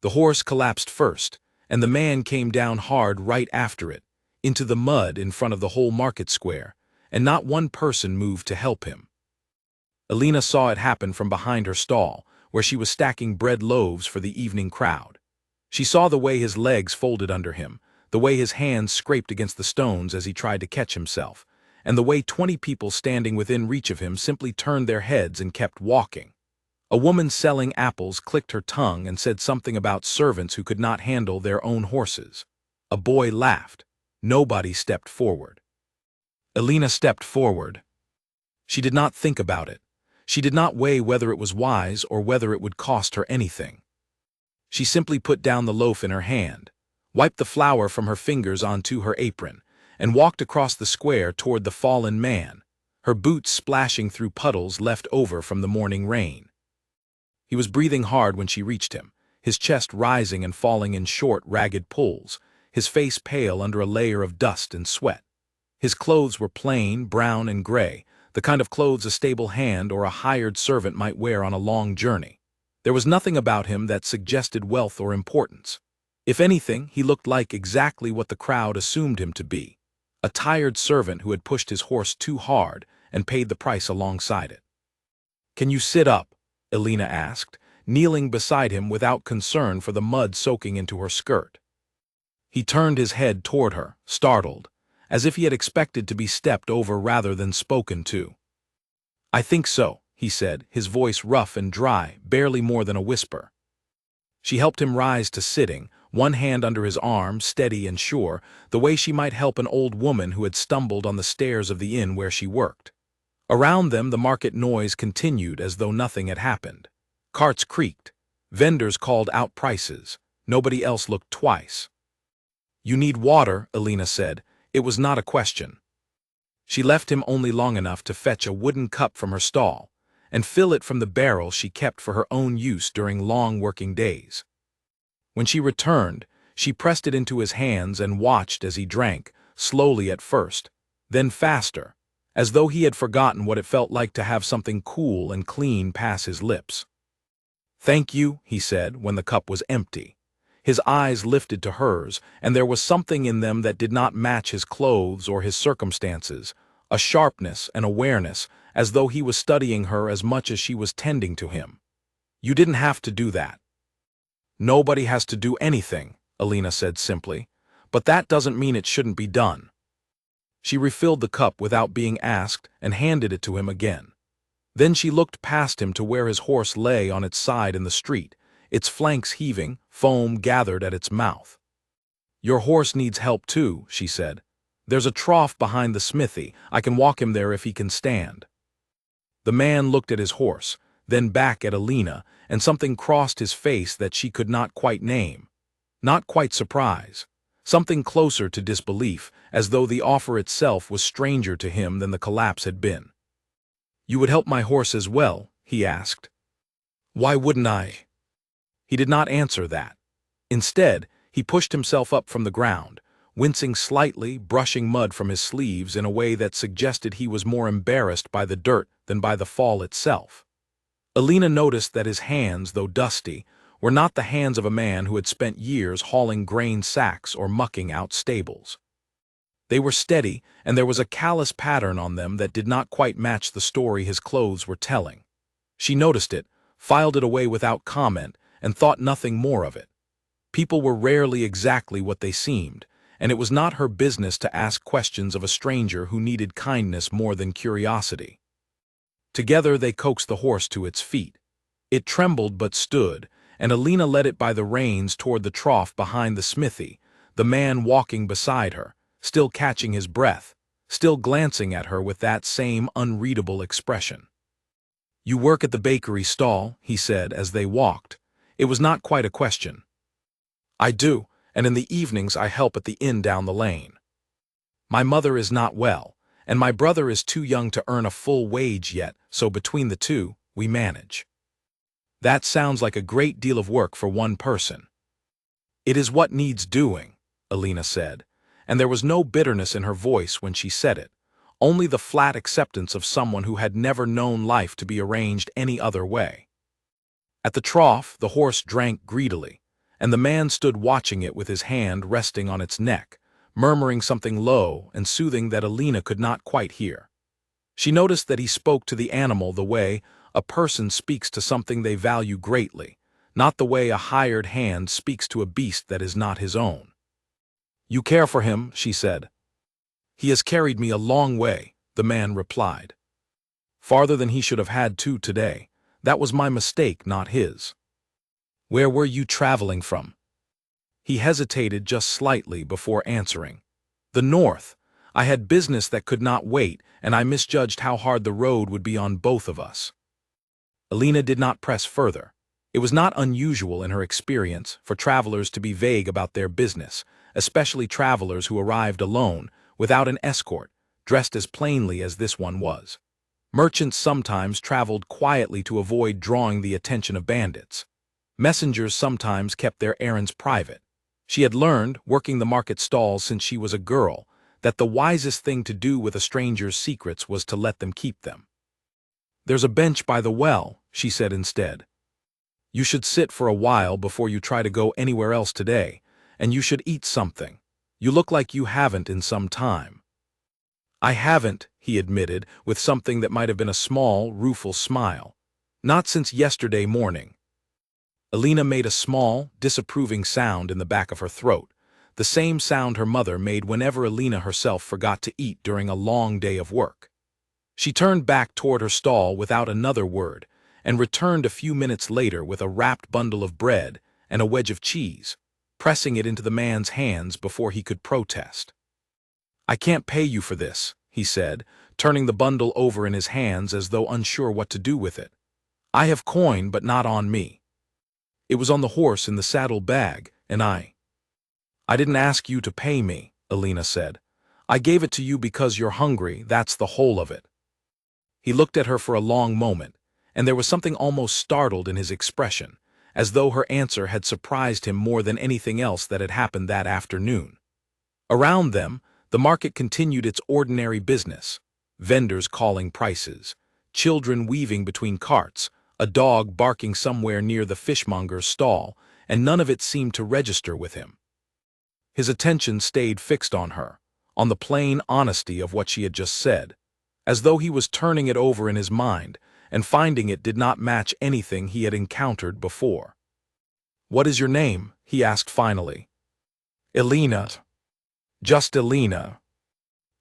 The horse collapsed first, and the man came down hard right after it, into the mud in front of the whole market square, and not one person moved to help him. Elena saw it happen from behind her stall, where she was stacking bread loaves for the evening crowd. She saw the way his legs folded under him, the way his hands scraped against the stones as he tried to catch himself, and the way 20 people standing within reach of him simply turned their heads and kept walking. A woman selling apples clicked her tongue and said something about servants who could not handle their own horses. A boy laughed. Nobody stepped forward. Elena stepped forward. She did not think about it. She did not weigh whether it was wise or whether it would cost her anything. She simply put down the loaf in her hand, wiped the flour from her fingers onto her apron, and walked across the square toward the fallen man, her boots splashing through puddles left over from the morning rain. He was breathing hard when she reached him, his chest rising and falling in short, ragged pulls, his face pale under a layer of dust and sweat. His clothes were plain, brown and gray, the kind of clothes a stable hand or a hired servant might wear on a long journey. There was nothing about him that suggested wealth or importance. If anything, he looked like exactly what the crowd assumed him to be, a tired servant who had pushed his horse too hard and paid the price alongside it. "Can you sit up?" Elena asked, kneeling beside him without concern for the mud soaking into her skirt. He turned his head toward her, startled, as if he had expected to be stepped over rather than spoken to. "I think so," he said, his voice rough and dry, barely more than a whisper. She helped him rise to sitting, one hand under his arm, steady and sure, the way she might help an old woman who had stumbled on the stairs of the inn where she worked. Around them the market noise continued as though nothing had happened. Carts creaked. Vendors called out prices. Nobody else looked twice. "You need water," Elena said. It was not a question. She left him only long enough to fetch a wooden cup from her stall and fill it from the barrel she kept for her own use during long working days. When she returned, she pressed it into his hands and watched as he drank, slowly at first, then faster, as though he had forgotten what it felt like to have something cool and clean pass his lips. "Thank you," he said when the cup was empty. His eyes lifted to hers, and there was something in them that did not match his clothes or his circumstances, a sharpness and awareness, as though he was studying her as much as she was tending to him. "You didn't have to do that." "Nobody has to do anything," Elena said simply, "but that doesn't mean it shouldn't be done." She refilled the cup without being asked and handed it to him again. Then she looked past him to where his horse lay on its side in the street, its flanks heaving, foam gathered at its mouth. "Your horse needs help too," she said. "There's a trough behind the smithy. I can walk him there if he can stand." The man looked at his horse, then back at Elena, and something crossed his face that she could not quite name. Not quite surprise. Something closer to disbelief, as though the offer itself was stranger to him than the collapse had been. "You would help my horse as well?" he asked. "Why wouldn't I?" He did not answer that. Instead, he pushed himself up from the ground, wincing slightly, brushing mud from his sleeves in a way that suggested he was more embarrassed by the dirt than by the fall itself. Elena noticed that his hands, though dusty, were not the hands of a man who had spent years hauling grain sacks or mucking out stables. They were steady, and there was a callous pattern on them that did not quite match the story his clothes were telling. She noticed it, filed it away without comment, and thought nothing more of it. People were rarely exactly what they seemed, and it was not her business to ask questions of a stranger who needed kindness more than curiosity. Together they coaxed the horse to its feet. It trembled but stood, and Elena led it by the reins toward the trough behind the smithy, the man walking beside her, still catching his breath, still glancing at her with that same unreadable expression. "You work at the bakery stall," he said as they walked. It was not quite a question. "I do, and in the evenings I help at the inn down the lane. My mother is not well, and my brother is too young to earn a full wage yet, so between the two, we manage." "That sounds like a great deal of work for one person." "It is what needs doing," Elena said, and there was no bitterness in her voice when she said it, only the flat acceptance of someone who had never known life to be arranged any other way. At the trough, the horse drank greedily, and the man stood watching it with his hand resting on its neck, murmuring something low and soothing that Alina could not quite hear. She noticed that he spoke to the animal the way a person speaks to something they value greatly, not the way a hired hand speaks to a beast that is not his own. "You care for him," she said. "He has carried me a long way," the man replied. "Farther than he should have had to today. That was my mistake, not his." "Where were you traveling from?" He hesitated just slightly before answering. "The north. I had business that could not wait, and I misjudged how hard the road would be on both of us." Alina did not press further. It was not unusual in her experience for travelers to be vague about their business, especially travelers who arrived alone, without an escort, dressed as plainly as this one was. Merchants sometimes traveled quietly to avoid drawing the attention of bandits. Messengers sometimes kept their errands private. She had learned, working the market stalls since she was a girl, that the wisest thing to do with a stranger's secrets was to let them keep them. "There's a bench by the well," she said instead. "You should sit for a while before you try to go anywhere else today, and you should eat something. You look like you haven't in some time." "I haven't," he admitted, with something that might have been a small, rueful smile. "Not since yesterday morning." Alina made a small, disapproving sound in the back of her throat, the same sound her mother made whenever Alina herself forgot to eat during a long day of work. She turned back toward her stall without another word, and returned a few minutes later with a wrapped bundle of bread and a wedge of cheese, pressing it into the man's hands before he could protest. "I can't pay you for this," he said, turning the bundle over in his hands as though unsure what to do with it. "I have coin, but not on me. It was on the horse in the saddle bag, and I didn't ask you to pay me," Alina said. "I gave it to you because you're hungry, that's the whole of it." He looked at her for a long moment, and there was something almost startled in his expression, as though her answer had surprised him more than anything else that had happened that afternoon. Around them, the market continued its ordinary business, vendors calling prices, children weaving between carts, a dog barking somewhere near the fishmonger's stall, and none of it seemed to register with him. His attention stayed fixed on her, on the plain honesty of what she had just said, as though he was turning it over in his mind and finding it did not match anything he had encountered before. "What is your name?" he asked finally. "Alina. Just Alina."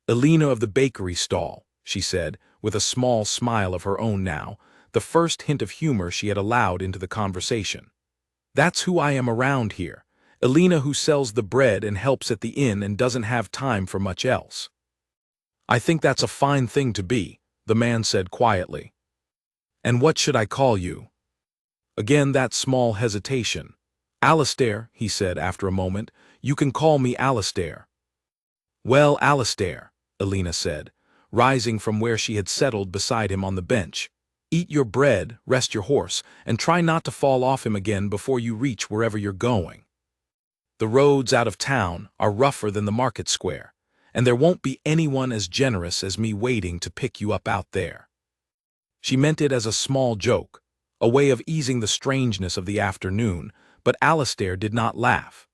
"Alina of the bakery stall," she said, with a small smile of her own now, the first hint of humor she had allowed into the conversation. "That's who I am around here. Alina who sells the bread and helps at the inn and doesn't have time for much else." "I think that's a fine thing to be," the man said quietly. "And what should I call you?" Again that small hesitation. "Alistair," he said after a moment. "You can call me Alistair." "Well, Alistair," Alina said, rising from where she had settled beside him on the bench. "Eat your bread, rest your horse, and try not to fall off him again before you reach wherever you're going. The roads out of town are rougher than the market square, and there won't be anyone as generous as me waiting to pick you up out there." She meant it as a small joke, a way of easing the strangeness of the afternoon, but Alistair did not laugh.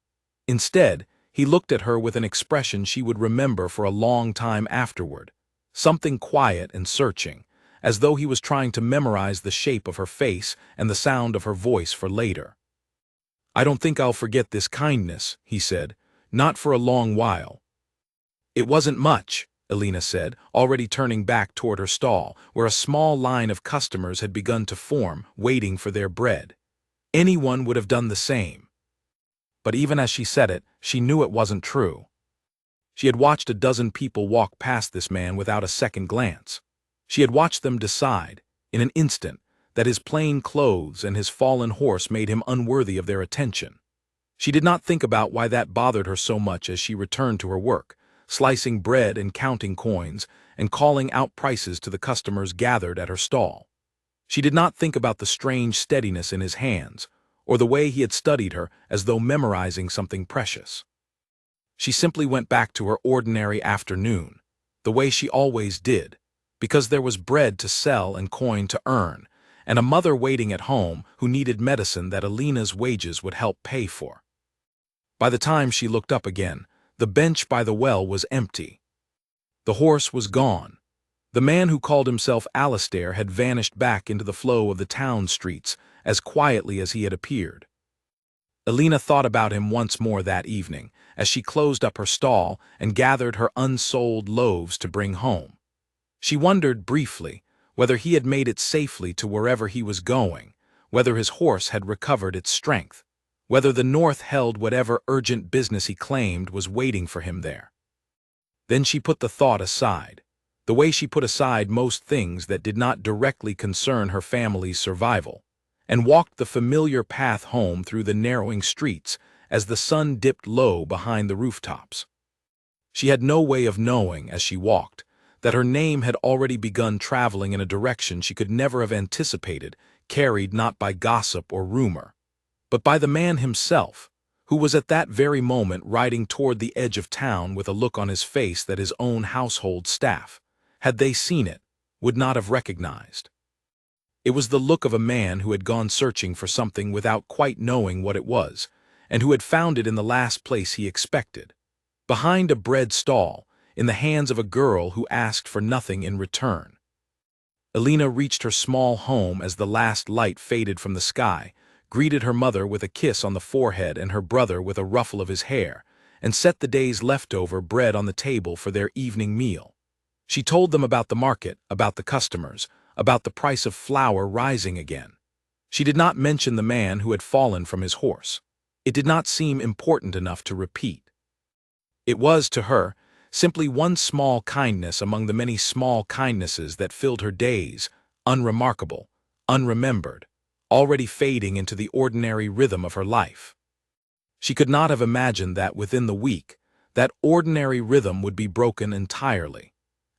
Instead, he looked at her with an expression she would remember for a long time afterward, something quiet and searching, as though he was trying to memorize the shape of her face and the sound of her voice for later. "I don't think I'll forget this kindness," he said, "not for a long while." "It wasn't much," Alina said, already turning back toward her stall, where a small line of customers had begun to form, waiting for their bread. Anyone would have done the same. But even as she said it, she knew it wasn't true. She had watched a dozen people walk past this man without a second glance. She had watched them decide, in an instant, that his plain clothes and his fallen horse made him unworthy of their attention. She did not think about why that bothered her so much as she returned to her work, slicing bread and counting coins, and calling out prices to the customers gathered at her stall. She did not think about the strange steadiness in his hands, or the way he had studied her as though memorizing something precious. She simply went back to her ordinary afternoon, the way she always did, because there was bread to sell and coin to earn, and a mother waiting at home who needed medicine that Alina's wages would help pay for. By the time she looked up again, the bench by the well was empty. The horse was gone. The man who called himself Alistair had vanished back into the flow of the town streets as quietly as he had appeared. Alina thought about him once more that evening, as she closed up her stall and gathered her unsold loaves to bring home. She wondered briefly whether he had made it safely to wherever he was going, whether his horse had recovered its strength, whether the North held whatever urgent business he claimed was waiting for him there. Then she put the thought aside, the way she put aside most things that did not directly concern her family's survival, and walked the familiar path home through the narrowing streets as the sun dipped low behind the rooftops. She had no way of knowing, as she walked, that her name had already begun traveling in a direction she could never have anticipated, carried not by gossip or rumor, but by the man himself, who was at that very moment riding toward the edge of town with a look on his face that his own household staff, had they seen it, would not have recognized. It was the look of a man who had gone searching for something without quite knowing what it was, and who had found it in the last place he expected, behind a bread stall, in the hands of a girl who asked for nothing in return. Alina reached her small home as the last light faded from the sky, greeted her mother with a kiss on the forehead and her brother with a ruffle of his hair, and set the day's leftover bread on the table for their evening meal. She told them about the market, about the customers, about the price of flour rising again. She did not mention the man who had fallen from his horse. It did not seem important enough to repeat. It was, to her, simply one small kindness among the many small kindnesses that filled her days, unremarkable, unremembered, already fading into the ordinary rhythm of her life. She could not have imagined that within the week, that ordinary rhythm would be broken entirely,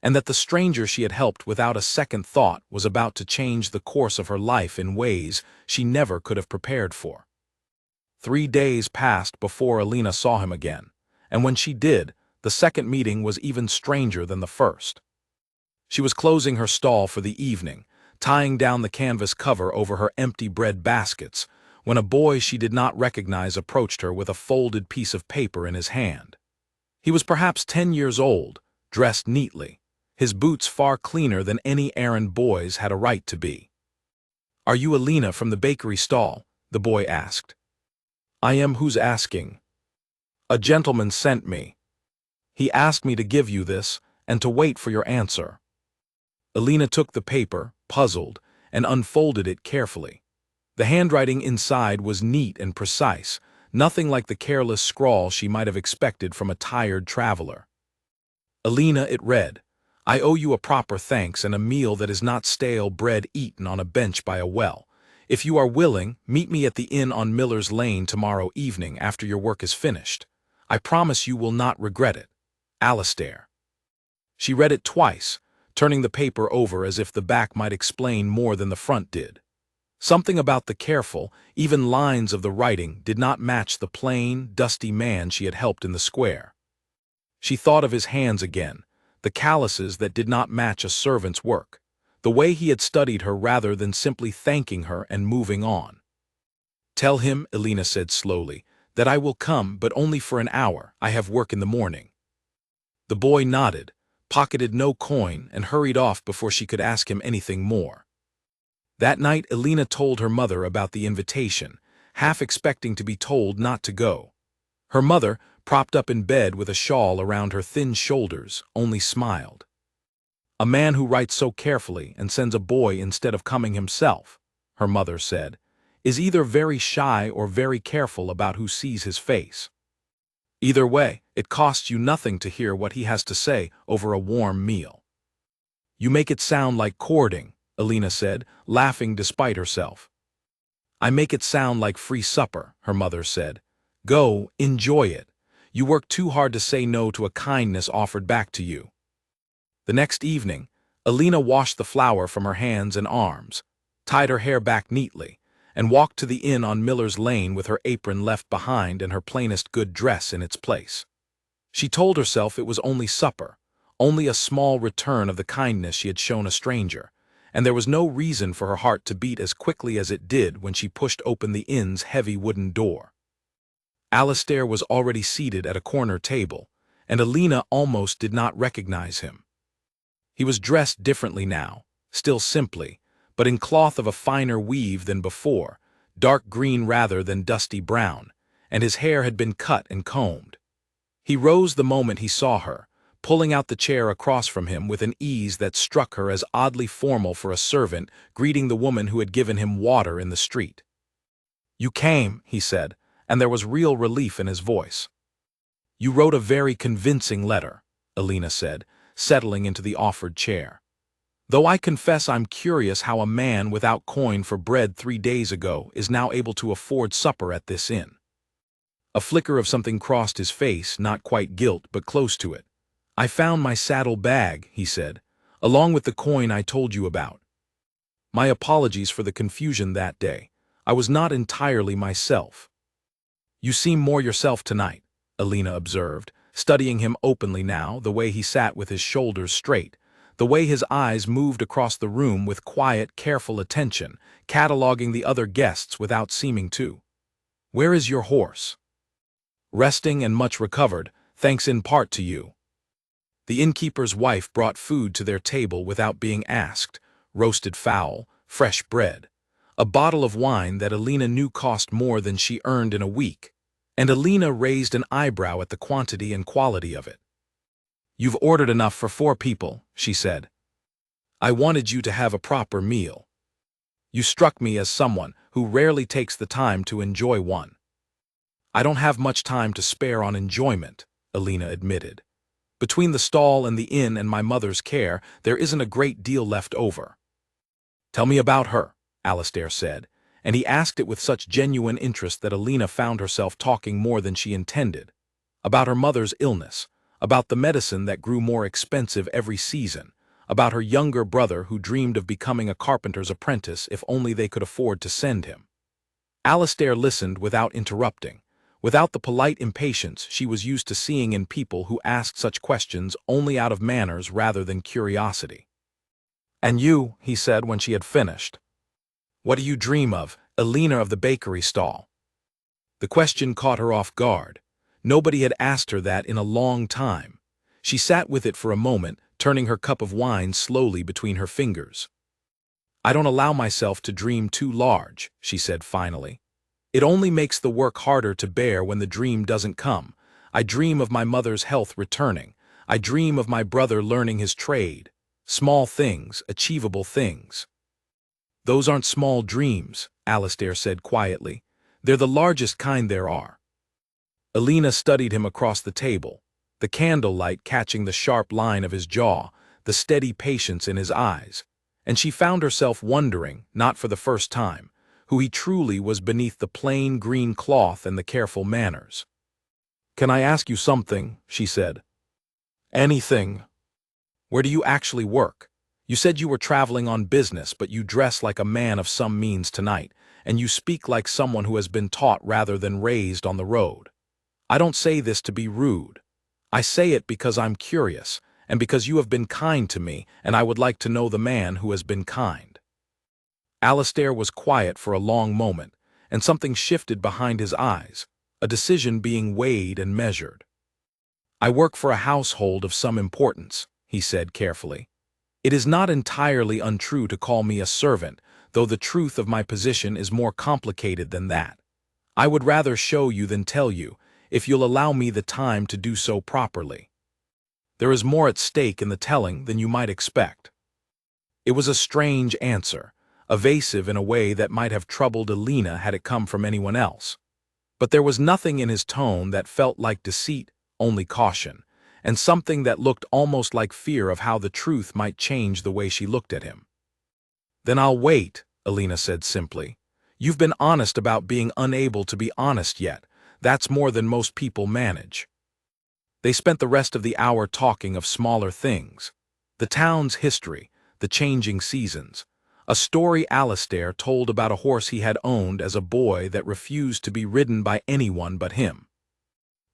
and that the stranger she had helped without a second thought was about to change the course of her life in ways she never could have prepared for. 3 days passed before Alina saw him again, and when she did, the second meeting was even stranger than the first. She was closing her stall for the evening, tying down the canvas cover over her empty bread baskets, when a boy she did not recognize approached her with a folded piece of paper in his hand. He was perhaps 10 years old, dressed neatly, his boots far cleaner than any errand boy's had a right to be. "Are you Alina from the bakery stall?" the boy asked. "I am. Who's asking?" "A gentleman sent me. He asked me to give you this, and to wait for your answer." Alina took the paper, puzzled, and unfolded it carefully. The handwriting inside was neat and precise, nothing like the careless scrawl she might have expected from a tired traveler. "Alina," it read, "I owe you a proper thanks and a meal that is not stale bread eaten on a bench by a well. If you are willing, meet me at the inn on Miller's Lane tomorrow evening after your work is finished. I promise you will not regret it. Alistair." She read it twice, turning the paper over as if the back might explain more than the front did. Something about the careful, even lines of the writing did not match the plain, dusty man she had helped in the square. She thought of his hands again, the calluses that did not match a servant's work, the way he had studied her rather than simply thanking her and moving on. "Tell him," Alina said slowly, "that I will come, but only for an hour. I have work in the morning." The boy nodded, pocketed no coin, and hurried off before she could ask him anything more. That night Alina told her mother about the invitation, half expecting to be told not to go. Her mother, propped up in bed with a shawl around her thin shoulders, only smiled. "A man who writes so carefully and sends a boy instead of coming himself," her mother said, "is either very shy or very careful about who sees his face. Either way, it costs you nothing to hear what he has to say over a warm meal." "You make it sound like courting," Alina said, laughing despite herself. "I make it sound like free supper," her mother said. "Go, enjoy it. You work too hard to say no to a kindness offered back to you." The next evening, Alina washed the flour from her hands and arms, tied her hair back neatly, and walked to the inn on Miller's Lane with her apron left behind and her plainest good dress in its place. She told herself it was only supper, only a small return of the kindness she had shown a stranger, and there was no reason for her heart to beat as quickly as it did when she pushed open the inn's heavy wooden door. Alistair was already seated at a corner table, and Alina almost did not recognize him. He was dressed differently now, still simply, but in cloth of a finer weave than before, dark green rather than dusty brown, and his hair had been cut and combed. He rose the moment he saw her, pulling out the chair across from him with an ease that struck her as oddly formal for a servant greeting the woman who had given him water in the street. "You came," he said, and there was real relief in his voice. "You wrote a very convincing letter," Alina said, settling into the offered chair. "Though I confess I'm curious how a man without coin for bread 3 days ago is now able to afford supper at this inn." A flicker of something crossed his face, not quite guilt, but close to it. "I found my saddle bag," he said, "along with the coin I told you about. My apologies for the confusion that day. I was not entirely myself." "You seem more yourself tonight," Alina observed, studying him openly now, the way he sat with his shoulders straight, the way his eyes moved across the room with quiet, careful attention, cataloging the other guests without seeming to. "Where is your horse?" "Resting and much recovered, thanks in part to you." The innkeeper's wife brought food to their table without being asked: roasted fowl, fresh bread, a bottle of wine that Alina knew cost more than she earned in a week, and Alina raised an eyebrow at the quantity and quality of it. "You've ordered enough for 4 people," she said. "I wanted you to have a proper meal. You struck me as someone who rarely takes the time to enjoy one." "I don't have much time to spare on enjoyment," Alina admitted. "Between the stall and the inn and my mother's care, there isn't a great deal left over." "Tell me about her," Alistair said, and he asked it with such genuine interest that Alina found herself talking more than she intended. About her mother's illness, about the medicine that grew more expensive every season, about her younger brother who dreamed of becoming a carpenter's apprentice if only they could afford to send him. Alistair listened without interrupting, without the polite impatience she was used to seeing in people who asked such questions only out of manners rather than curiosity. "And you," he said when she had finished. "What do you dream of, Alina of the bakery stall?" The question caught her off guard. Nobody had asked her that in a long time. She sat with it for a moment, turning her cup of wine slowly between her fingers. "I don't allow myself to dream too large," she said finally. "It only makes the work harder to bear when the dream doesn't come. I dream of my mother's health returning. I dream of my brother learning his trade. Small things, achievable things." "Those aren't small dreams," Alistair said quietly. "They're the largest kind there are." Alina studied him across the table, the candlelight catching the sharp line of his jaw, the steady patience in his eyes, and she found herself wondering, not for the first time, who he truly was beneath the plain green cloth and the careful manners. "Can I ask you something?" she said. "Anything." "Where do you actually work? You said you were traveling on business, but you dress like a man of some means tonight, and you speak like someone who has been taught rather than raised on the road. I don't say this to be rude. I say it because I'm curious, and because you have been kind to me, and I would like to know the man who has been kind." Alistair was quiet for a long moment, and something shifted behind his eyes, a decision being weighed and measured. "I work for a household of some importance," he said carefully. "It is not entirely untrue to call me a servant, though the truth of my position is more complicated than that. I would rather show you than tell you, if you'll allow me the time to do so properly. There is more at stake in the telling than you might expect." It was a strange answer, evasive in a way that might have troubled Alina had it come from anyone else. But there was nothing in his tone that felt like deceit, only caution, and something that looked almost like fear of how the truth might change the way she looked at him. "Then I'll wait," Alina said simply. "You've been honest about being unable to be honest yet. That's more than most people manage." They spent the rest of the hour talking of smaller things. The town's history, the changing seasons. A story Alistair told about a horse he had owned as a boy that refused to be ridden by anyone but him.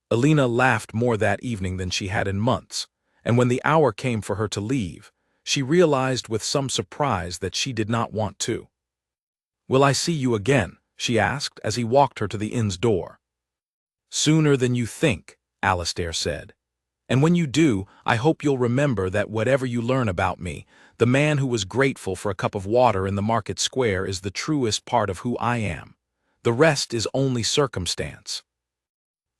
Alina laughed more that evening than she had in months, and when the hour came for her to leave, she realized with some surprise that she did not want to. "Will I see you again?" she asked as he walked her to the inn's door. "Sooner than you think," Alistair said. "And when you do, I hope you'll remember that whatever you learn about me, the man who was grateful for a cup of water in the market square is the truest part of who I am. The rest is only circumstance."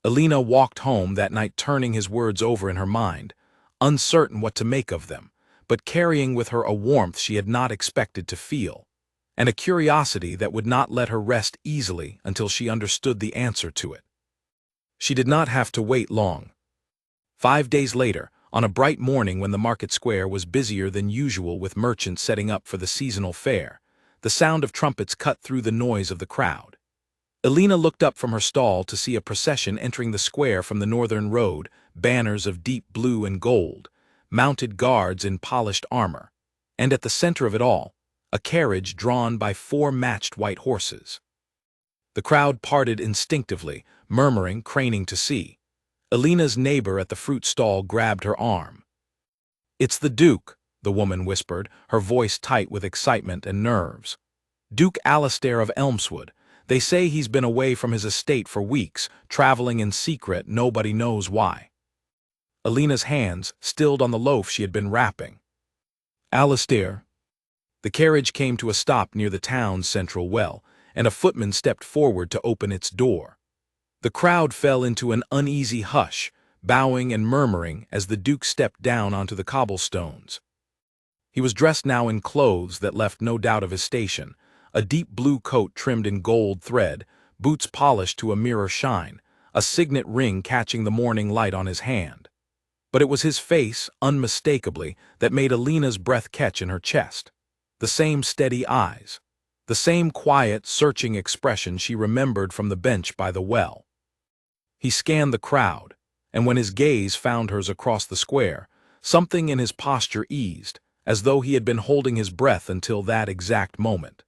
Alina walked home that night, turning his words over in her mind, uncertain what to make of them, but carrying with her a warmth she had not expected to feel, and a curiosity that would not let her rest easily until she understood the answer to it. She did not have to wait long. 5 days later, on a bright morning when the market square was busier than usual with merchants setting up for the seasonal fair, the sound of trumpets cut through the noise of the crowd. Alina looked up from her stall to see a procession entering the square from the northern road, banners of deep blue and gold, mounted guards in polished armor, and at the center of it all, a carriage drawn by 4 matched white horses. The crowd parted instinctively, murmuring, craning to see. Alina's neighbor at the fruit stall grabbed her arm. "It's the Duke," the woman whispered, her voice tight with excitement and nerves. "Duke Alistair of Elmsw. They say he's been away from his estate for weeks, traveling in secret, nobody knows why." Alina's hands stilled on the loaf she had been wrapping. "Alistair." The carriage came to a stop near the town's central well, and a footman stepped forward to open its door. The crowd fell into an uneasy hush, bowing and murmuring as the Duke stepped down onto the cobblestones. He was dressed now in clothes that left no doubt of his station, a deep blue coat trimmed in gold thread, boots polished to a mirror shine, a signet ring catching the morning light on his hand. But it was his face, unmistakably, that made Alina's breath catch in her chest. The same steady eyes, the same quiet, searching expression she remembered from the bench by the well. He scanned the crowd, and when his gaze found hers across the square, something in his posture eased, as though he had been holding his breath until that exact moment.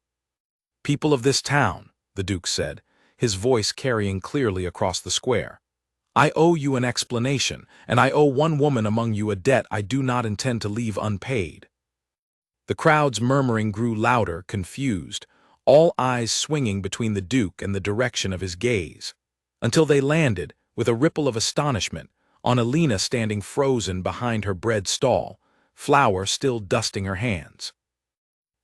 "People of this town," the Duke said, his voice carrying clearly across the square, "I owe you an explanation, and I owe one woman among you a debt I do not intend to leave unpaid." The crowd's murmuring grew louder, confused, all eyes swinging between the Duke and the direction of his gaze, until they landed, with a ripple of astonishment, on Alina standing frozen behind her bread stall, flour still dusting her hands.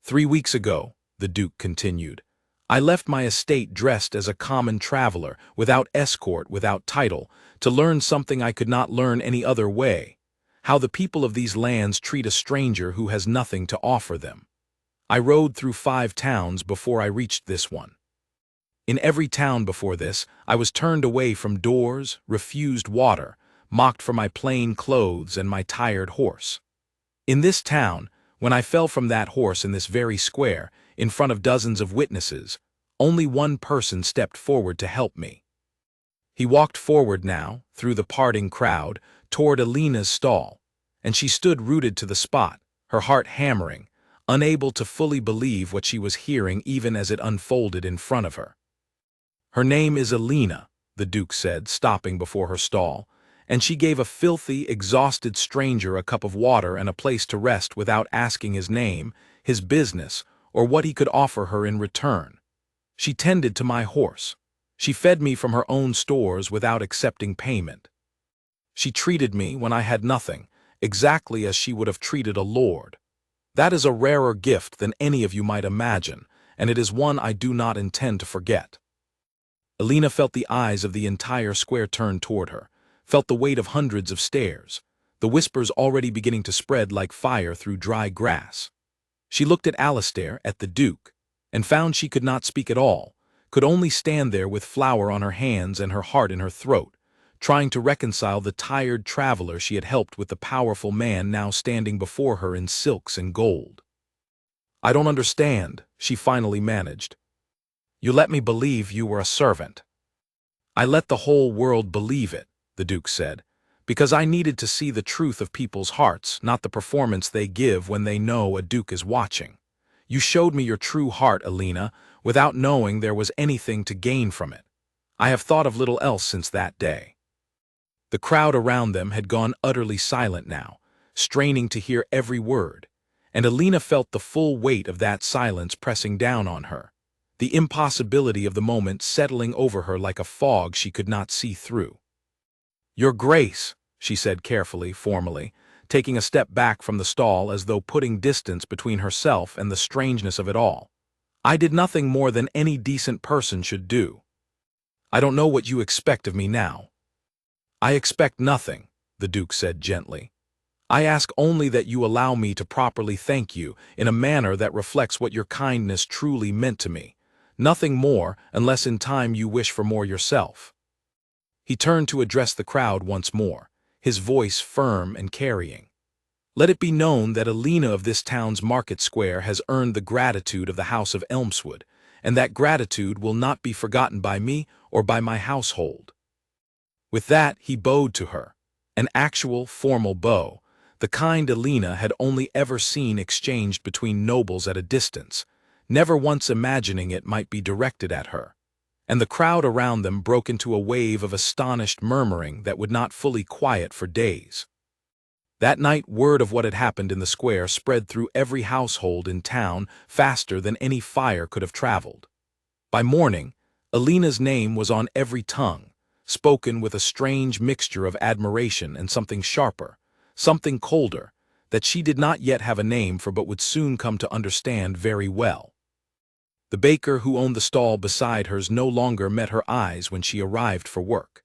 "3 weeks ago," the Duke continued, "I left my estate dressed as a common traveler, without escort, without title, to learn something I could not learn any other way, how the people of these lands treat a stranger who has nothing to offer them. I rode through 5 towns before I reached this one. In every town before this, I was turned away from doors, refused water, mocked for my plain clothes and my tired horse. In this town, when I fell from that horse in this very square, in front of dozens of witnesses, only one person stepped forward to help me." He walked forward now, through the parting crowd, toward Alina's stall, and she stood rooted to the spot, her heart hammering, unable to fully believe what she was hearing even as it unfolded in front of her. "Her name is Alina," the Duke said, stopping before her stall, and she gave a filthy, exhausted stranger a cup of water and a place to rest without asking his name, his business, or what he could offer her in return. She tended to my horse. She fed me from her own stores without accepting payment. She treated me when I had nothing, exactly as she would have treated a lord. That is a rarer gift than any of you might imagine, and it is one I do not intend to forget." Alina felt the eyes of the entire square turned toward her, felt the weight of hundreds of stares, the whispers already beginning to spread like fire through dry grass. She looked at Alistair, at the Duke, and found she could not speak at all, could only stand there with flour on her hands and her heart in her throat, trying to reconcile the tired traveler she had helped with the powerful man now standing before her in silks and gold. "I don't understand," she finally managed. "You let me believe you were a servant." "I let the whole world believe it," the Duke said, "because I needed to see the truth of people's hearts, not the performance they give when they know a duke is watching. You showed me your true heart, Alina, without knowing there was anything to gain from it. I have thought of little else since that day." The crowd around them had gone utterly silent now, straining to hear every word, and Alina felt the full weight of that silence pressing down on her, the impossibility of the moment settling over her like a fog she could not see through. "Your Grace," she said carefully, formally, taking a step back from the stall as though putting distance between herself and the strangeness of it all. "I did nothing more than any decent person should do. I don't know what you expect of me now." "I expect nothing," the Duke said gently. "I ask only that you allow me to properly thank you in a manner that reflects what your kindness truly meant to me. Nothing more, unless in time you wish for more yourself." He turned to address the crowd once more, his voice firm and carrying. "Let it be known that Alina of this town's market square has earned the gratitude of the House of Elmswood, and that gratitude will not be forgotten by me or by my household." With that, he bowed to her, an actual, formal bow, the kind Alina had only ever seen exchanged between nobles at a distance, never once imagining it might be directed at her. And the crowd around them broke into a wave of astonished murmuring that would not fully quiet for days. That night, word of what had happened in the square spread through every household in town faster than any fire could have traveled. By morning, Alina's name was on every tongue, spoken with a strange mixture of admiration and something sharper, something colder, that she did not yet have a name for but would soon come to understand very well. The baker who owned the stall beside hers no longer met her eyes when she arrived for work.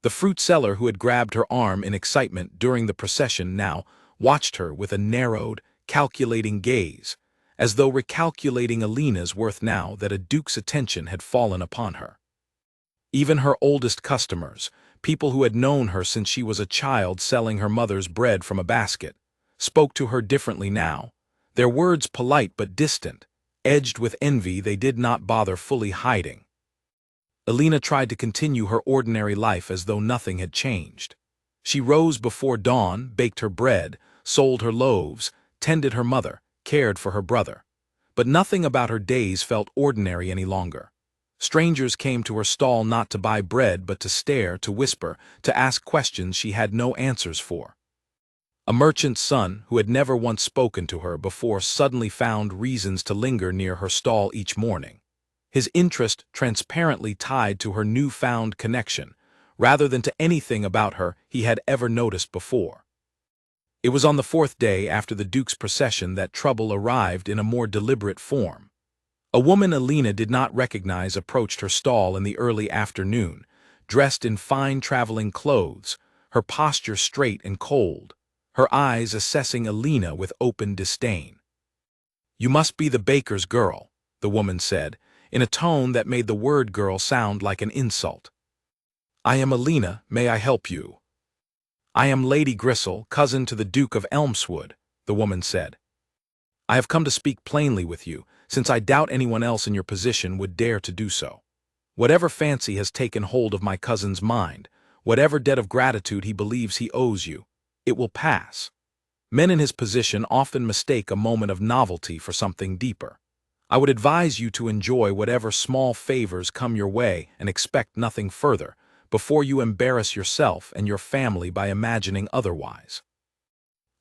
The fruit seller who had grabbed her arm in excitement during the procession now watched her with a narrowed, calculating gaze, as though recalculating Alina's worth now that a duke's attention had fallen upon her. Even her oldest customers, people who had known her since she was a child selling her mother's bread from a basket, spoke to her differently now, their words polite but distant, edged with envy they did not bother fully hiding. Alina tried to continue her ordinary life as though nothing had changed. She rose before dawn, baked her bread, sold her loaves, tended her mother, cared for her brother. But nothing about her days felt ordinary any longer. Strangers came to her stall not to buy bread but to stare, to whisper, to ask questions she had no answers for. A merchant's son, who had never once spoken to her before, suddenly found reasons to linger near her stall each morning, his interest transparently tied to her newfound connection, rather than to anything about her he had ever noticed before. It was on the fourth day after the Duke's procession that trouble arrived in a more deliberate form. A woman Alina did not recognize approached her stall in the early afternoon, dressed in fine traveling clothes, her posture straight and cold, her eyes assessing Alina with open disdain. "You must be the baker's girl," the woman said, in a tone that made the word girl sound like an insult. "I am Alina, may I help you?" "I am Lady Gristle, cousin to the Duke of Elmswood," the woman said. "I have come to speak plainly with you, since I doubt anyone else in your position would dare to do so. Whatever fancy has taken hold of my cousin's mind, whatever debt of gratitude he believes he owes you, it will pass. Men in his position often mistake a moment of novelty for something deeper. I would advise you to enjoy whatever small favors come your way and expect nothing further, before you embarrass yourself and your family by imagining otherwise."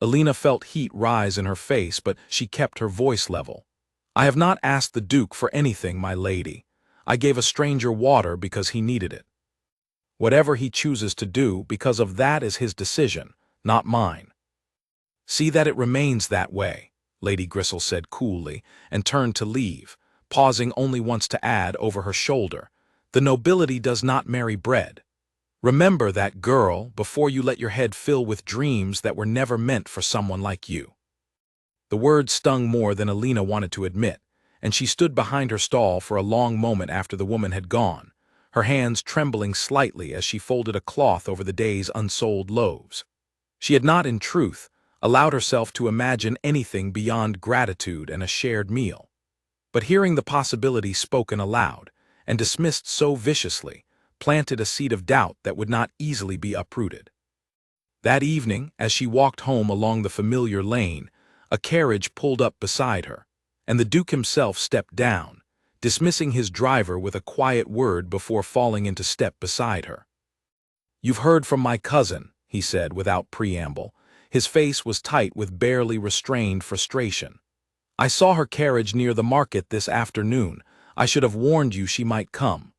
Alina felt heat rise in her face, but she kept her voice level. "I have not asked the Duke for anything, my lady. I gave a stranger water because he needed it. Whatever he chooses to do, because of that is his decision, not mine." "See that it remains that way," Lady Gristle said coolly, and turned to leave, pausing only once to add over her shoulder, "The nobility does not marry bread. Remember that, girl, before you let your head fill with dreams that were never meant for someone like you." The words stung more than Alina wanted to admit, and she stood behind her stall for a long moment after the woman had gone, her hands trembling slightly as she folded a cloth over the day's unsold loaves. She had not, in truth, allowed herself to imagine anything beyond gratitude and a shared meal. But hearing the possibility spoken aloud, and dismissed so viciously, planted a seed of doubt that would not easily be uprooted. That evening, as she walked home along the familiar lane, a carriage pulled up beside her, and the Duke himself stepped down, dismissing his driver with a quiet word before falling into step beside her. "You've heard from my cousin," he said without preamble, His face was tight with barely restrained frustration. "I saw her carriage near the market this afternoon. I should have warned you she might come."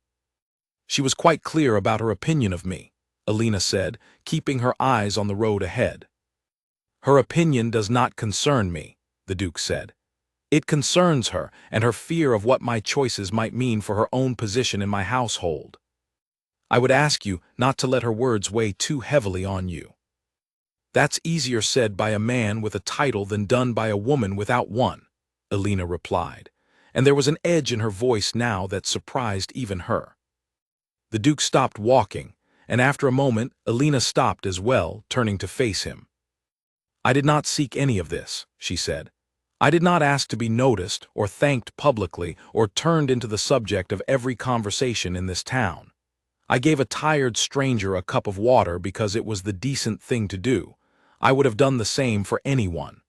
"She was quite clear about her opinion of me," Elena said, keeping her eyes on the road ahead. "Her opinion does not concern me," the Duke said. "It concerns her and her fear of what my choices might mean for her own position in my household. I would ask you not to let her words weigh too heavily on you." "That's easier said by a man with a title than done by a woman without one," Elena replied, and there was an edge in her voice now that surprised even her. The Duke stopped walking, and after a moment Elena stopped as well, turning to face him. "I did not seek any of this," she said. "I did not ask to be noticed or thanked publicly or turned into the subject of every conversation in this town. I gave a tired stranger a cup of water because it was the decent thing to do. I would have done the same for anyone."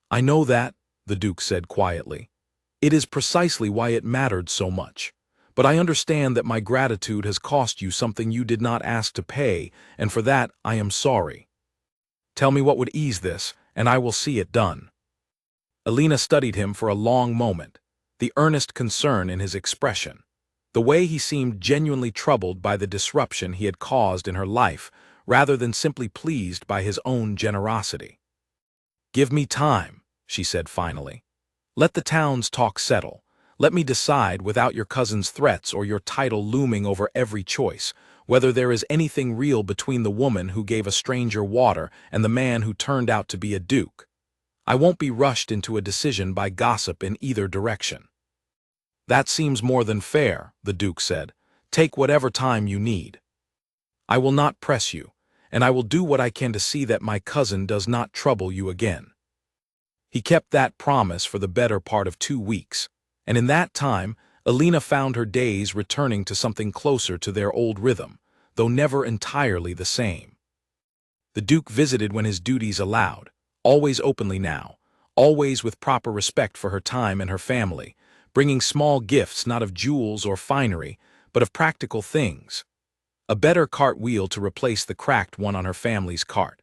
"I know that," the Duke said quietly. "It is precisely why it mattered so much. But I understand that my gratitude has cost you something you did not ask to pay, and for that I am sorry. Tell me what would ease this, and I will see it done." Elena studied him for a long moment, the earnest concern in his expression, the way he seemed genuinely troubled by the disruption he had caused in her life, rather than simply pleased by his own generosity. "Give me time," she said finally. "Let the town's talk settle. Let me decide, without your cousin's threats or your title looming over every choice, whether there is anything real between the woman who gave a stranger water and the man who turned out to be a duke. I won't be rushed into a decision by gossip in either direction." "That seems more than fair," the Duke said. "Take whatever time you need. I will not press you, and I will do what I can to see that my cousin does not trouble you again." He kept that promise for the better part of 2 weeks, and in that time Elena found her days returning to something closer to their old rhythm, though never entirely the same. The Duke visited when his duties allowed, always openly now, always with proper respect for her time and her family, bringing small gifts not of jewels or finery, but of practical things. A better cart wheel to replace the cracked one on her family's cart.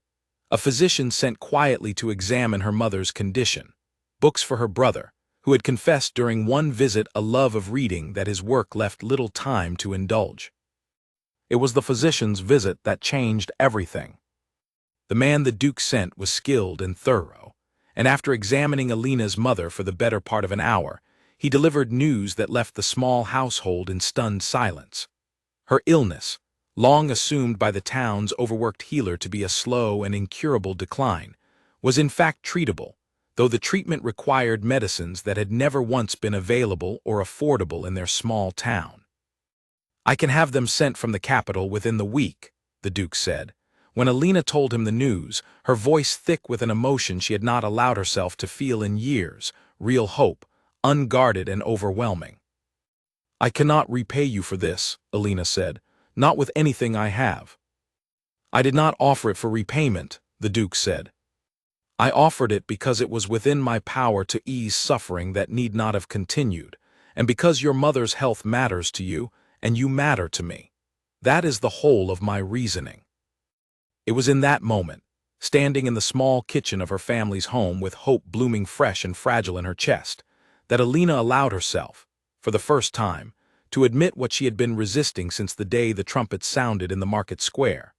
A physician sent quietly to examine her mother's condition. Books for her brother, who had confessed during one visit a love of reading that his work left little time to indulge. It was the physician's visit that changed everything. The man the Duke sent was skilled and thorough, and after examining Elena's mother for the better part of an hour, he delivered news that left the small household in stunned silence. Her illness, long assumed by the town's overworked healer to be a slow and incurable decline, was in fact treatable, though the treatment required medicines that had never once been available or affordable in their small town. "I can have them sent from the capital within the week," the Duke said. When Elena told him the news, her voice thick with an emotion she had not allowed herself to feel in years, real hope, unguarded and overwhelming. "I cannot repay you for this," Elena said, "not with anything I have." "I did not offer it for repayment," the Duke said. "I offered it because it was within my power to ease suffering that need not have continued, and because your mother's health matters to you, and you matter to me. That is the whole of my reasoning." It was in that moment, standing in the small kitchen of her family's home with hope blooming fresh and fragile in her chest, that Elena allowed herself, for the first time, to admit what she had been resisting since the day the trumpet sounded in the market square.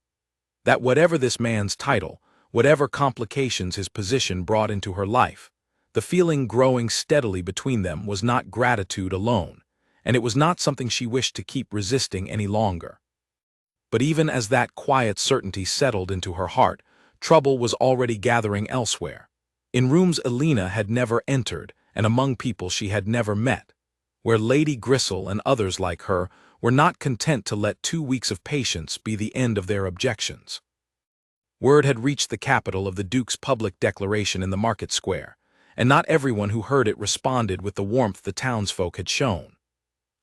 That whatever this man's title, whatever complications his position brought into her life, the feeling growing steadily between them was not gratitude alone, and it was not something she wished to keep resisting any longer. But even as that quiet certainty settled into her heart, trouble was already gathering elsewhere, in rooms Elena had never entered and among people she had never met, where Lady Grisel and others like her were not content to let 2 weeks of patience be the end of their objections. Word had reached the capital of the Duke's public declaration in the market square, and not everyone who heard it responded with the warmth the townsfolk had shown.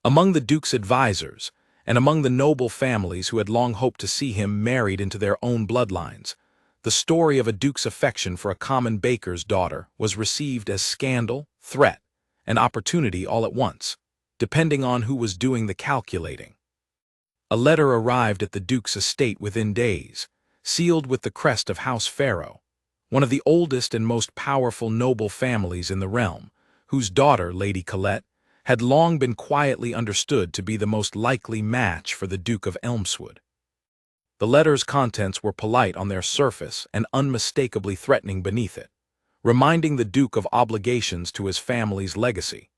Among the Duke's advisers, and among the noble families who had long hoped to see him married into their own bloodlines, the story of a duke's affection for a common baker's daughter was received as scandal, threat, and opportunity all at once, depending on who was doing the calculating. A letter arrived at the Duke's estate within days, sealed with the crest of House Pharaoh, one of the oldest and most powerful noble families in the realm, whose daughter, Lady Colette, had long been quietly understood to be the most likely match for the Duke of Elmswood. The letter's contents were polite on their surface and unmistakably threatening beneath it, reminding the Duke of obligations to his family's legacy,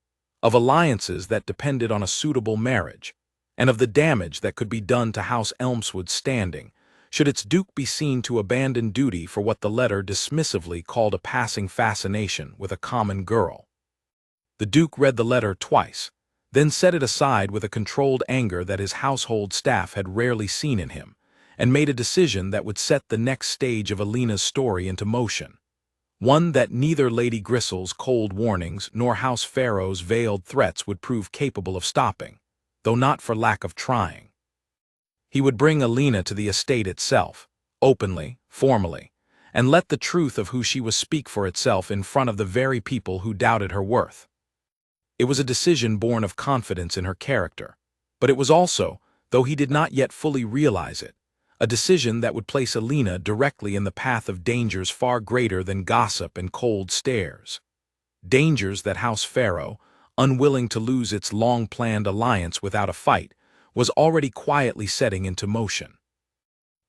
of alliances that depended on a suitable marriage, and of the damage that could be done to House Elmswood's standing should its Duke be seen to abandon duty for what the letter dismissively called a passing fascination with a common girl. The Duke read the letter twice, then set it aside with a controlled anger that his household staff had rarely seen in him, and made a decision that would set the next stage of Alina's story into motion, one that neither Lady Gristle's cold warnings nor House Pharaoh's veiled threats would prove capable of stopping, though not for lack of trying. He would bring Alina to the estate itself, openly, formally, and let the truth of who she was speak for itself in front of the very people who doubted her worth. It was a decision born of confidence in her character, but it was also, though he did not yet fully realize it, a decision that would place Alina directly in the path of dangers far greater than gossip and cold stares. Dangers that House Pharaoh, unwilling to lose its long-planned alliance without a fight, was already quietly setting into motion.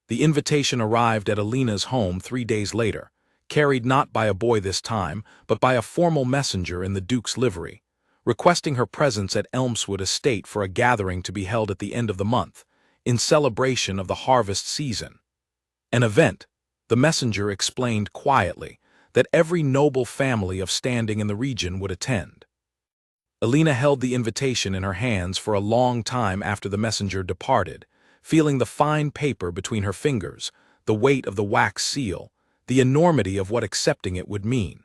The invitation arrived at Alina's home 3 days later, carried not by a boy this time, but by a formal messenger in the Duke's livery, requesting her presence at Elmswood Estate for a gathering to be held at the end of the month, in celebration of the harvest season. An event, the messenger explained quietly, that every noble family of standing in the region would attend. Alina held the invitation in her hands for a long time after the messenger departed, feeling the fine paper between her fingers, the weight of the wax seal, the enormity of what accepting it would mean.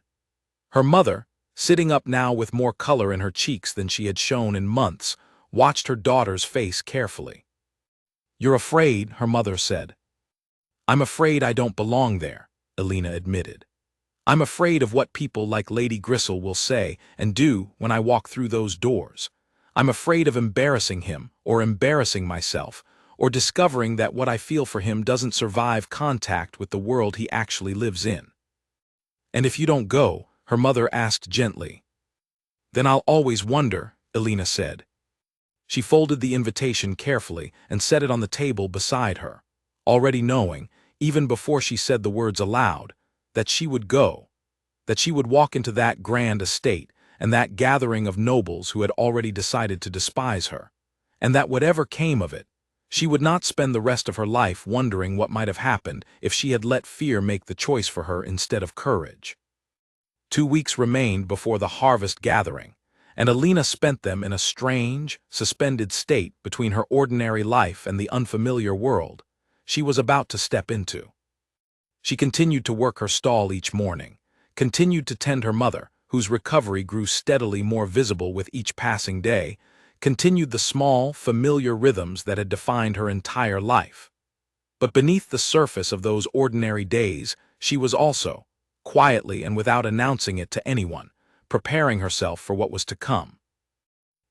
Her mother, sitting up now with more color in her cheeks than she had shown in months, watched her daughter's face carefully. "You're afraid," her mother said. "I'm afraid I don't belong there," Alina admitted. "I'm afraid of what people like Lady Gristle will say and do when I walk through those doors. I'm afraid of embarrassing him, or embarrassing myself, or discovering that what I feel for him doesn't survive contact with the world he actually lives in." "And if you don't go?" her mother asked gently. "Then I'll always wonder," Alina said. She folded the invitation carefully and set it on the table beside her, already knowing, even before she said the words aloud, that she would go, that she would walk into that grand estate and that gathering of nobles who had already decided to despise her, and that whatever came of it, she would not spend the rest of her life wondering what might have happened if she had let fear make the choice for her instead of courage. 2 weeks remained before the harvest gathering, and Alina spent them in a strange, suspended state between her ordinary life and the unfamiliar world she was about to step into. She continued to work her stall each morning, continued to tend her mother, whose recovery grew steadily more visible with each passing day, continued the small, familiar rhythms that had defined her entire life. But beneath the surface of those ordinary days, she was also, quietly and without announcing it to anyone, preparing herself for what was to come.